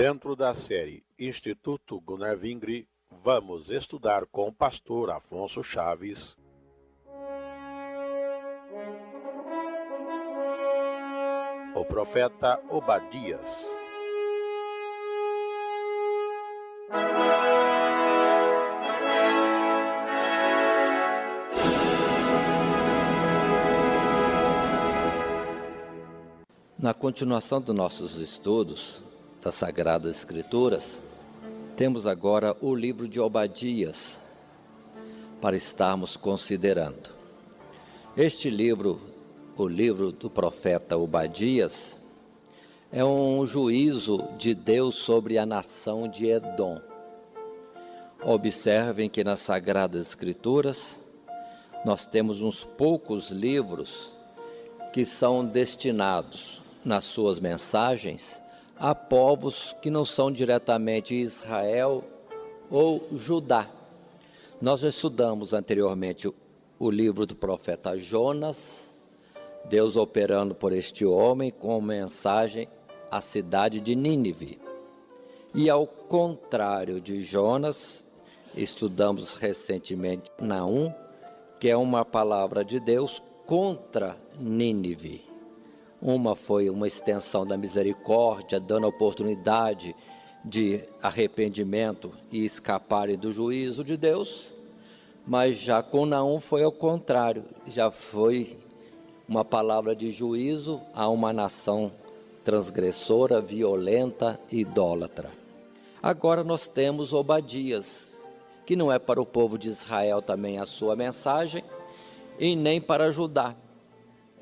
Dentro da série Instituto Gunnar Vingri, vamos estudar com o pastor Afonso Chaves o profeta Obadias. Na continuação dos nossos estudos das Sagradas Escrituras, temos agora o livro de Obadias para estarmos considerando. Este livro, o livro do profeta Obadias, é um juízo de Deus sobre a nação de Edom. Observem que nas Sagradas Escrituras nós temos uns poucos livros que são destinados nas suas mensagens a povos que não são diretamente Israel ou Judá. Nós já estudamos anteriormente o livro do profeta Jonas, Deus operando por este homem com mensagem à cidade de Nínive. E ao contrário de Jonas, estudamos recentemente Naum, que é uma palavra de Deus contra Nínive. Uma foi uma extensão da misericórdia, dando a oportunidade de arrependimento e escaparem do juízo de Deus, mas já com Naum foi ao contrário, já foi uma palavra de juízo a uma nação transgressora, violenta e idólatra. Agora nós temos Obadias, que não é para o povo de Israel também a sua mensagem, e nem para Judá.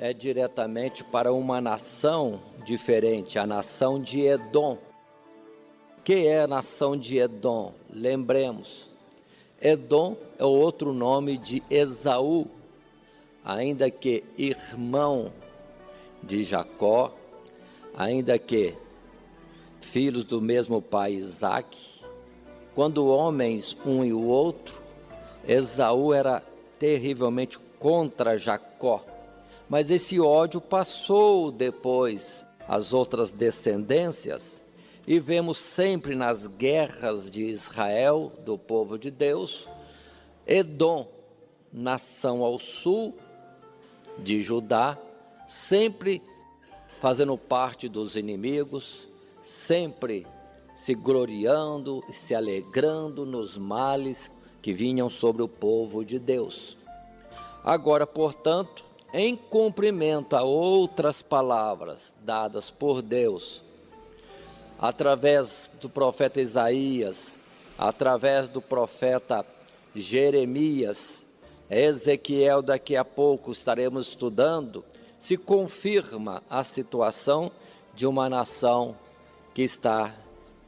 É diretamente para uma nação diferente, a nação de Edom. Que é a nação de Edom? Lembremos, Edom é o outro nome de Esaú, ainda que irmão de Jacó, ainda que filhos do mesmo pai Isaque. Quando homens um e o outro, Esaú era terrivelmente contra Jacó. Mas esse ódio passou depois às outras descendências e vemos sempre nas guerras de Israel, do povo de Deus, Edom, nação ao sul de Judá, sempre fazendo parte dos inimigos, sempre se gloriando e se alegrando nos males que vinham sobre o povo de Deus. Agora, portanto, em cumprimento a outras palavras dadas por Deus, através do profeta Isaías, através do profeta Jeremias, Ezequiel, daqui a pouco estaremos estudando, se confirma a situação de uma nação que está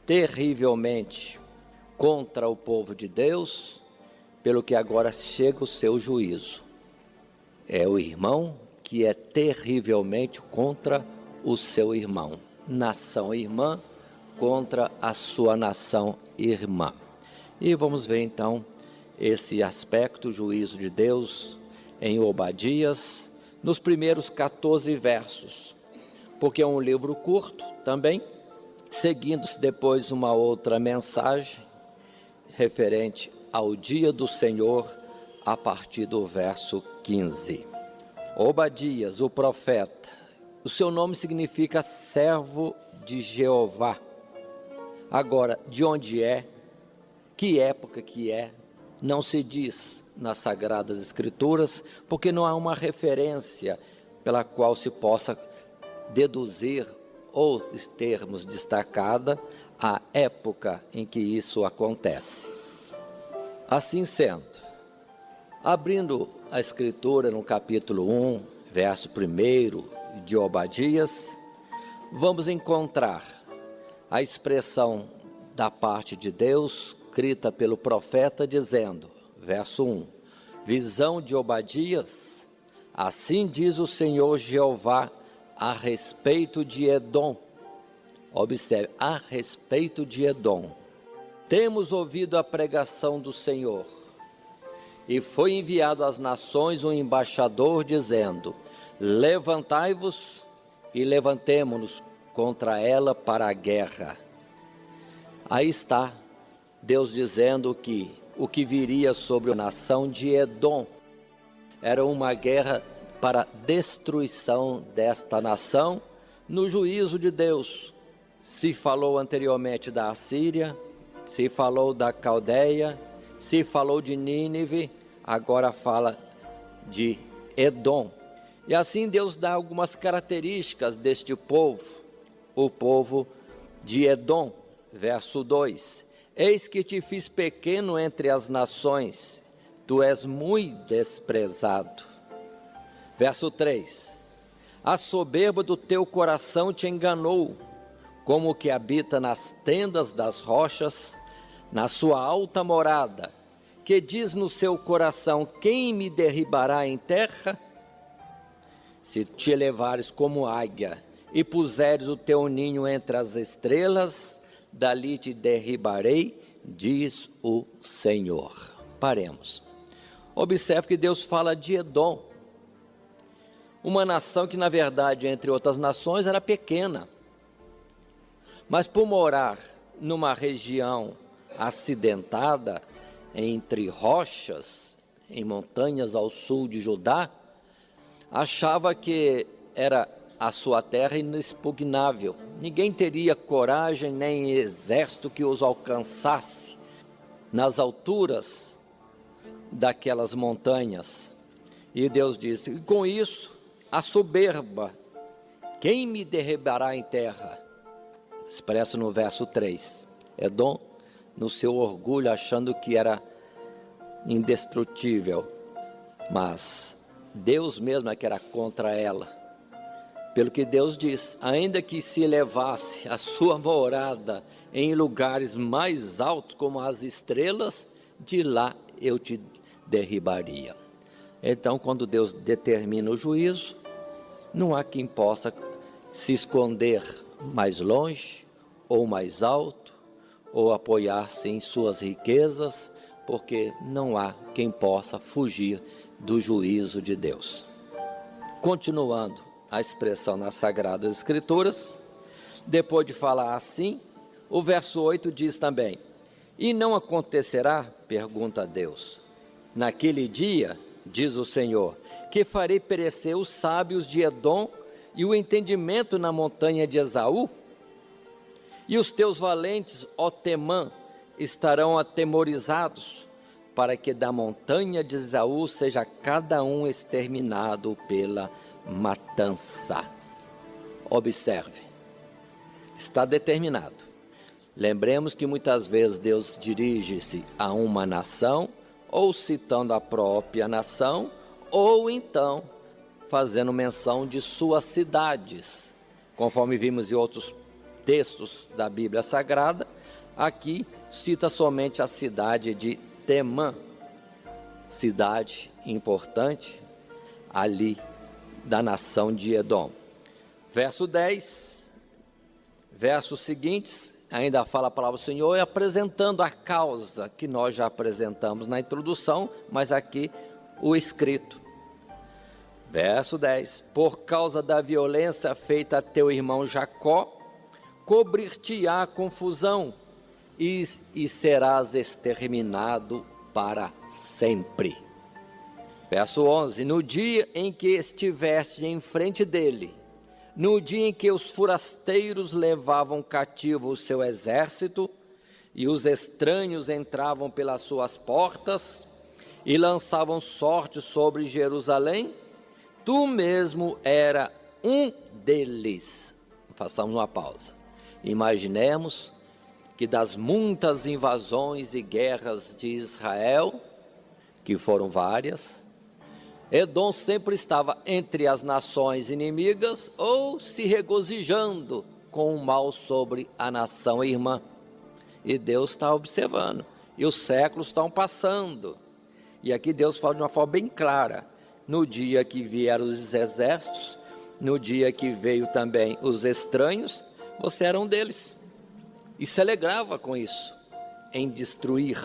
terrivelmente contra o povo de Deus, pelo que agora chega o seu juízo. É o irmão que é terrivelmente contra o seu irmão. Nação irmã contra a sua nação irmã. E vamos ver então esse aspecto, juízo de Deus em Obadias, nos primeiros 14 versos. Porque é um livro curto também, seguindo-se depois uma outra mensagem referente ao dia do Senhor, a partir do verso 15. Obadias, o profeta, o seu nome significa servo de Jeová. Agora, de onde é, que época que é, não se diz nas Sagradas Escrituras, porque não há uma referência pela qual se possa deduzir ou termos destacada a época em que isso acontece. Assim sendo, abrindo a Escritura no capítulo 1, verso 1 de Obadias, vamos encontrar a expressão da parte de Deus, escrita pelo profeta, dizendo, verso 1, visão de Obadias, assim diz o Senhor Jeová a respeito de Edom. Observe, a respeito de Edom. Temos ouvido a pregação do Senhor, e foi enviado às nações um embaixador dizendo, levantai-vos e levantemo-nos contra ela para a guerra. Aí está Deus dizendo que o que viria sobre a nação de Edom era uma guerra para destruição desta nação no juízo de Deus. Se falou anteriormente da Assíria, se falou da Caldeia, se falou de Nínive, agora fala de Edom. E assim Deus dá algumas características deste povo, o povo de Edom. Verso 2: Eis que te fiz pequeno entre as nações, tu és muito desprezado. Verso 3: A soberba do teu coração te enganou, como o que habita nas tendas das rochas, na sua alta morada, que diz no seu coração: quem me derribará em terra? Se te elevares como águia e puseres o teu ninho entre as estrelas, dali te derribarei, diz o Senhor. Paremos. Observe que Deus fala de Edom, uma nação que na verdade, entre outras nações, era pequena, mas por morar numa região acidentada, entre rochas, em montanhas ao sul de Judá, achava que era a sua terra inexpugnável. Ninguém teria coragem nem exército que os alcançasse nas alturas daquelas montanhas. E Deus disse: com isso, a soberba, quem me derribará em terra? Expresso no verso 3. Edom, no seu orgulho, achando que era indestrutível, mas Deus mesmo é que era contra ela. Pelo que Deus diz: ainda que se elevasse a sua morada em lugares mais altos como as estrelas, de lá eu te derribaria. Então, quando Deus determina o juízo, não há quem possa se esconder mais longe ou mais alto, ou apoiar-se em suas riquezas, porque não há quem possa fugir do juízo de Deus. Continuando a expressão nas Sagradas Escrituras, depois de falar assim, o verso 8 diz também: e não acontecerá, pergunta Deus, naquele dia, diz o Senhor, que farei perecer os sábios de Edom e o entendimento na montanha de Esaú? E os teus valentes, ó Temã, estarão atemorizados, para que da montanha de Esaú seja cada um exterminado pela matança. Observe, está determinado. Lembremos que muitas vezes Deus dirige-se a uma nação, ou citando a própria nação, ou então fazendo menção de suas cidades, conforme vimos em outros textos da Bíblia Sagrada. Aqui cita somente a cidade de Temã, cidade importante ali da nação de Edom. Verso 10, versos seguintes, ainda fala a palavra do Senhor, apresentando a causa que nós já apresentamos na introdução, mas aqui o escrito. Verso 10, por causa da violência feita a teu irmão Jacó, cobrir-te-á confusão, e serás exterminado para sempre. Verso 11, no dia em que estiveste em frente dele, no dia em que os forasteiros levavam cativo o seu exército, e os estranhos entravam pelas suas portas, e lançavam sorte sobre Jerusalém, tu mesmo era um deles. Façamos uma pausa. Imaginemos que das muitas invasões e guerras de Israel, que foram várias, Edom sempre estava entre as nações inimigas ou se regozijando com o mal sobre a nação irmã. E Deus está observando, e os séculos estão passando. E aqui Deus fala de uma forma bem clara: no dia que vieram os exércitos, no dia que veio também os estranhos, você era um deles. E se alegrava com isso, em destruir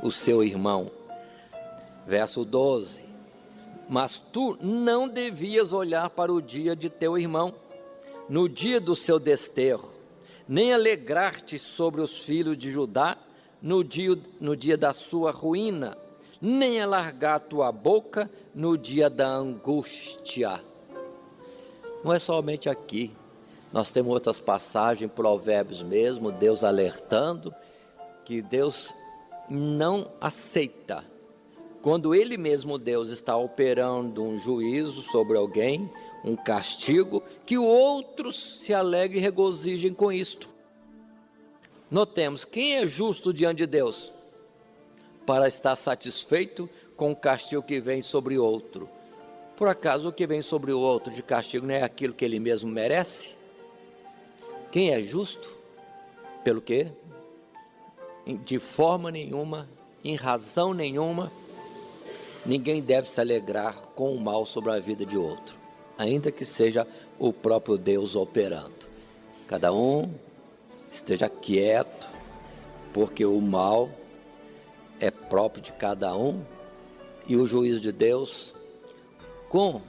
o seu irmão. Verso 12, mas tu não devias olhar para o dia de teu irmão, no dia do seu desterro, nem alegrar-te sobre os filhos de Judá no dia da sua ruína, nem alargar tua boca no dia da angústia. Não é somente aqui, nós temos outras passagens, Provérbios mesmo, Deus alertando que Deus não aceita quando Ele mesmo, Deus, está operando um juízo sobre alguém, um castigo, que outros se alegrem e regozijem com isto. Notemos, quem é justo diante de Deus para estar satisfeito com o castigo que vem sobre outro? Por acaso o que vem sobre o outro de castigo não é aquilo que ele mesmo merece? Quem é justo? Pelo quê? De forma nenhuma, em razão nenhuma, ninguém deve se alegrar com o mal sobre a vida de outro, ainda que seja o próprio Deus operando. Cada um esteja quieto, porque o mal é próprio de cada um e o juízo de Deus, com,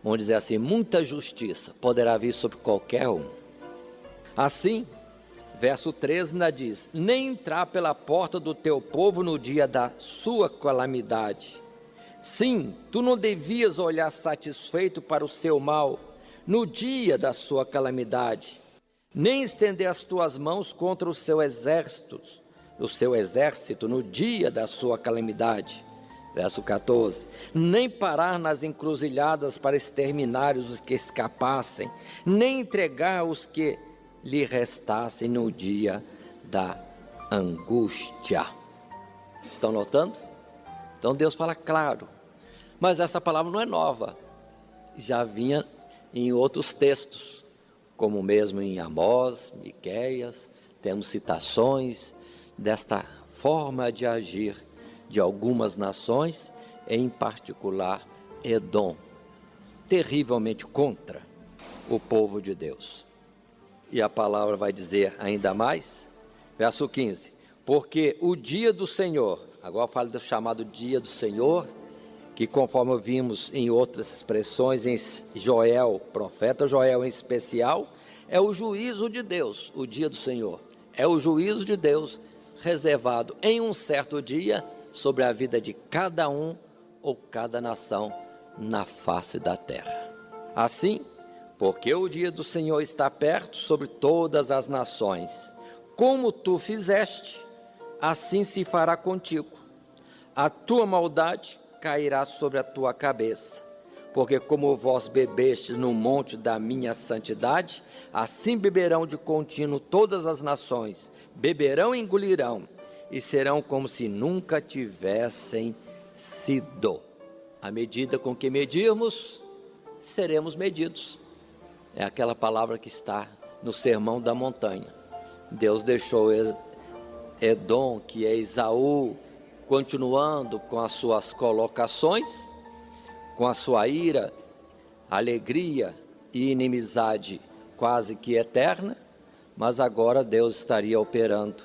vamos dizer assim, muita justiça, poderá vir sobre qualquer um. Assim, verso 13 ainda diz: nem entrar pela porta do teu povo no dia da sua calamidade. Sim, tu não devias olhar satisfeito para o seu mal no dia da sua calamidade, nem estender as tuas mãos contra o seu exército no dia da sua calamidade. Verso 14: nem parar nas encruzilhadas para exterminar os que escapassem, nem entregar os que lhe restassem no dia da angústia. Estão notando? Então Deus fala claro, mas essa palavra não é nova, já vinha em outros textos, como mesmo em Amós, Miqueias, temos citações desta forma de agir de algumas nações, em particular Edom, terrivelmente contra o povo de Deus. E a palavra vai dizer ainda mais, verso 15: porque o dia do Senhor, agora fala do chamado dia do Senhor, que conforme vimos em outras expressões, em Joel, profeta Joel em especial, é o juízo de Deus. O dia do Senhor é o juízo de Deus reservado em um certo dia sobre a vida de cada um ou cada nação na face da terra. Assim, porque o dia do Senhor está perto sobre todas as nações, como tu fizeste, assim se fará contigo. A tua maldade cairá sobre a tua cabeça, porque como vós bebestes no monte da minha santidade, assim beberão de contínuo todas as nações, beberão e engolirão, e serão como se nunca tivessem sido. À medida com que medirmos, seremos medidos. É aquela palavra que está no Sermão da Montanha. Deus deixou Edom, que é Esaú, continuando com as suas colocações, com a sua ira, alegria e inimizade quase que eterna, mas agora Deus estaria operando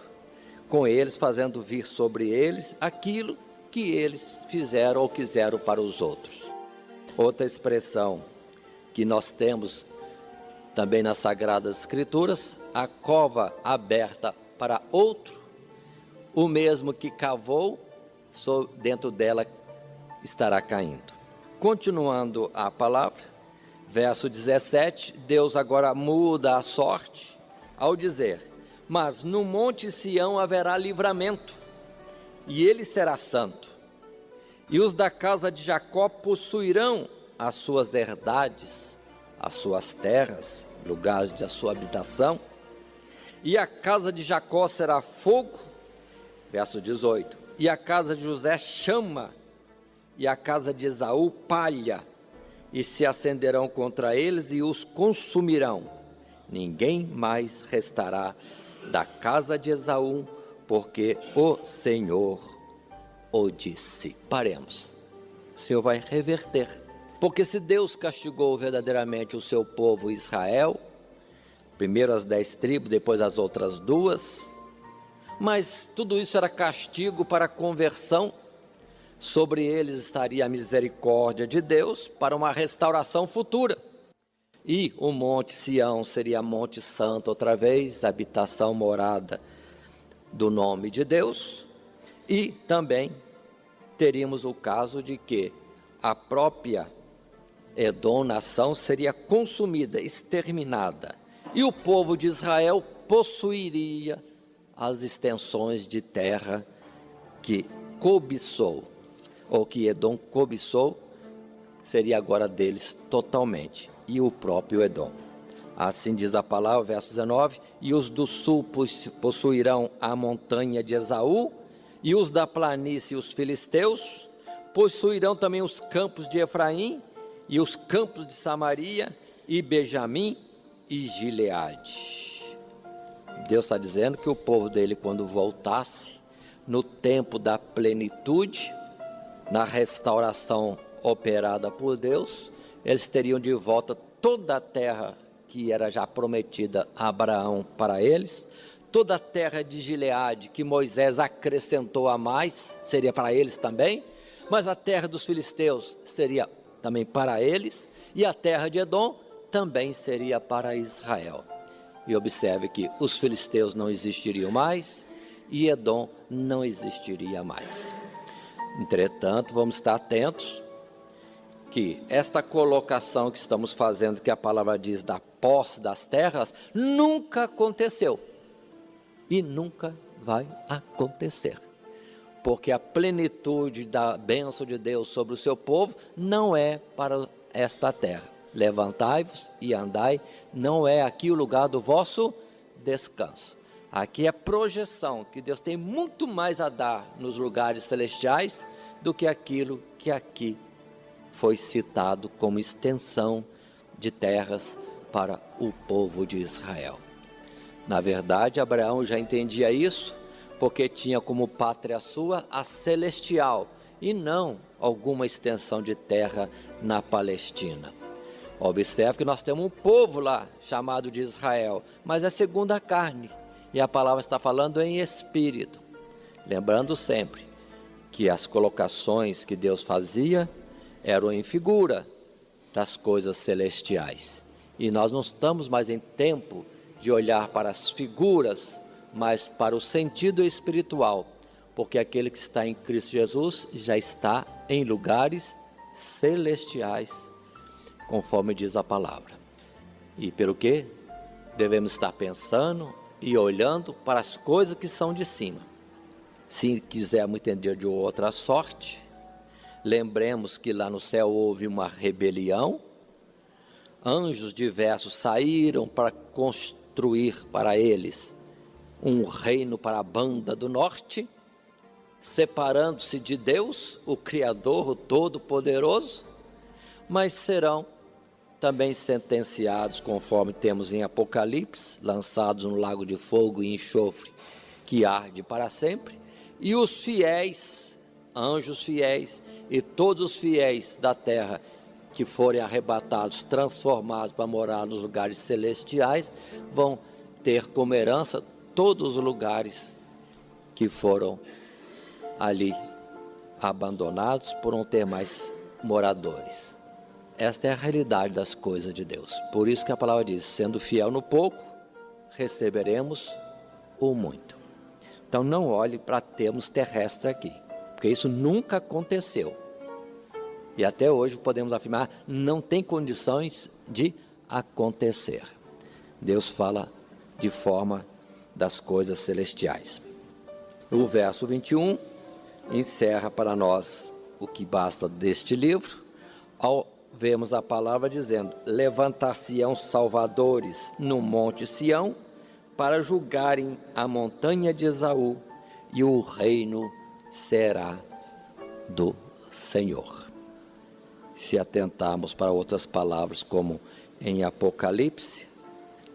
com eles, fazendo vir sobre eles aquilo que eles fizeram ou quiseram para os outros. Outra expressão que nós temos também nas Sagradas Escrituras: a cova aberta para outro, o mesmo que cavou, dentro dela estará caindo. Continuando a palavra, verso 17, Deus agora muda a sorte ao dizer: mas no monte Sião haverá livramento, e ele será santo, e os da casa de Jacó possuirão as suas herdades, as suas terras, lugares de sua habitação, e a casa de Jacó será fogo, verso 18, e a casa de José chama, e a casa de Esaú palha, e se acenderão contra eles e os consumirão. Ninguém mais restará da casa de Esaú, porque o Senhor o disse. Paremos. O Senhor vai reverter. Porque se Deus castigou verdadeiramente o seu povo Israel, primeiro as 10 tribos, depois as outras 2, mas tudo isso era castigo para a conversão, sobre eles estaria a misericórdia de Deus para uma restauração futura. E o Monte Sião seria Monte Santo outra vez, habitação, morada do nome de Deus. E também teríamos o caso de que a própria Edom, nação, seria consumida, exterminada. E o povo de Israel possuiria as extensões de terra que cobiçou, ou que Edom cobiçou, seria agora deles totalmente, e o próprio Edom. Assim diz a palavra, verso 19, e os do sul possuirão a montanha de Esaú, e os da planície os filisteus, possuirão também os campos de Efraim, e os campos de Samaria, e Benjamim, e Gileade. Deus está dizendo que o povo dele, quando voltasse, no tempo da plenitude, na restauração operada por Deus, eles teriam de volta toda a terra que era já prometida a Abraão para eles, toda a terra de Gileade que Moisés acrescentou a mais, seria para eles também, mas a terra dos filisteus seria também para eles, e a terra de Edom também seria para Israel. E observe que os filisteus não existiriam mais, e Edom não existiria mais. Entretanto, vamos estar atentos que esta colocação que estamos fazendo, que a palavra diz da posse das terras, nunca aconteceu e nunca vai acontecer, porque a plenitude da bênção de Deus sobre o seu povo não é para esta terra. Levantai-vos e andai, não é aqui o lugar do vosso descanso. Aqui é projeção, que Deus tem muito mais a dar nos lugares celestiais do que aquilo que aqui foi citado como extensão de terras para o povo de Israel. Na verdade, Abraão já entendia isso, porque tinha como pátria sua a celestial, e não alguma extensão de terra na Palestina. Observe que nós temos um povo lá, chamado de Israel, mas é segundo a carne, e a palavra está falando em espírito. Lembrando sempre que as colocações que Deus fazia eram em figura das coisas celestiais. E nós não estamos mais em tempo de olhar para as figuras, mas para o sentido espiritual, porque aquele que está em Cristo Jesus já está em lugares celestiais, conforme diz a palavra. E pelo que devemos estar pensando e olhando para as coisas que são de cima. Se quisermos entender de outra sorte, lembremos que lá no céu houve uma rebelião, anjos diversos saíram para construir para eles um reino para a banda do norte, separando-se de Deus, o Criador, o Todo-Poderoso, mas serão também sentenciados, conforme temos em Apocalipse, lançados no lago de fogo e enxofre, que arde para sempre, e os fiéis, anjos fiéis, e todos os fiéis da terra, que forem arrebatados, transformados para morar nos lugares celestiais, vão ter como herança todos os lugares que foram ali abandonados por não ter mais moradores. Esta é a realidade das coisas de Deus. Por isso que a palavra diz, sendo fiel no pouco, receberemos o muito. Então não olhe para termos terrestres aqui, porque isso nunca aconteceu. E até hoje podemos afirmar, não tem condições de acontecer. Deus fala de forma das coisas celestiais. O verso 21 encerra para nós o que basta deste livro, ao vemos a palavra dizendo, levantar-se-ão salvadores no monte Sião, para julgarem a montanha de Esaú, e o reino será do Senhor. Se atentarmos para outras palavras, como em Apocalipse,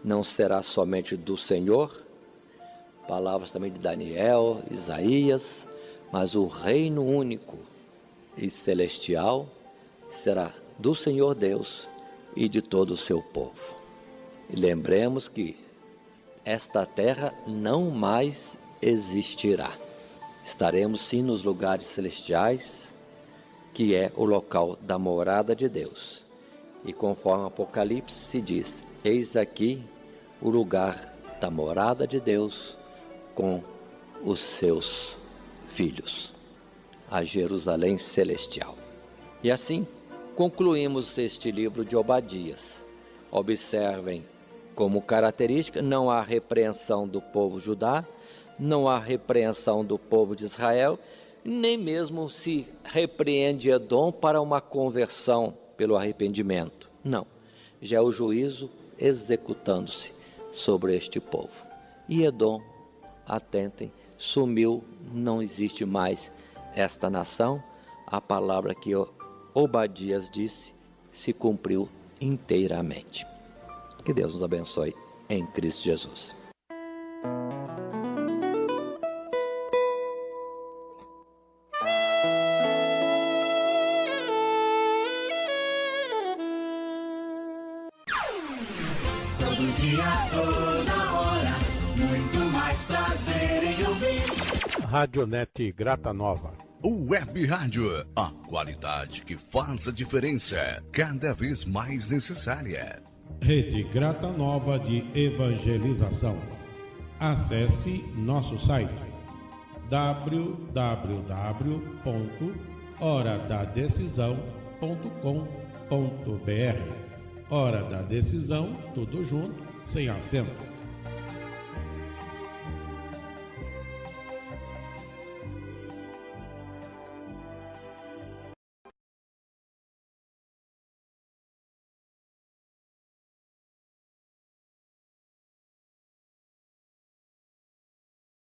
não será somente do Senhor, palavras também de Daniel, Isaías, mas o reino único e celestial será do Senhor Deus e de todo o seu povo. E lembremos que esta terra não mais existirá. Estaremos sim nos lugares celestiais, que é o local da morada de Deus. E conforme Apocalipse se diz: eis aqui o lugar da morada de Deus com os seus filhos, a Jerusalém celestial. E assim concluímos este livro de Obadias. Observem como característica: não há repreensão do povo judá, não há repreensão do povo de Israel, nem mesmo se repreende Edom para uma conversão pelo arrependimento. Não, já é o juízo executando-se sobre este povo. E Edom, atentem, sumiu, não existe mais esta nação. A palavra que Obadias disse se cumpriu inteiramente. Que Deus nos abençoe em Cristo Jesus. Todo dia, toda hora, muito mais prazer em ouvir. Radionete Grata Nova. Web Rádio, a qualidade que faz a diferença, cada vez mais necessária. Rede Grata Nova de Evangelização. Acesse nosso site www.horadadecisão.com.br. Hora da Decisão, tudo junto, sem acento.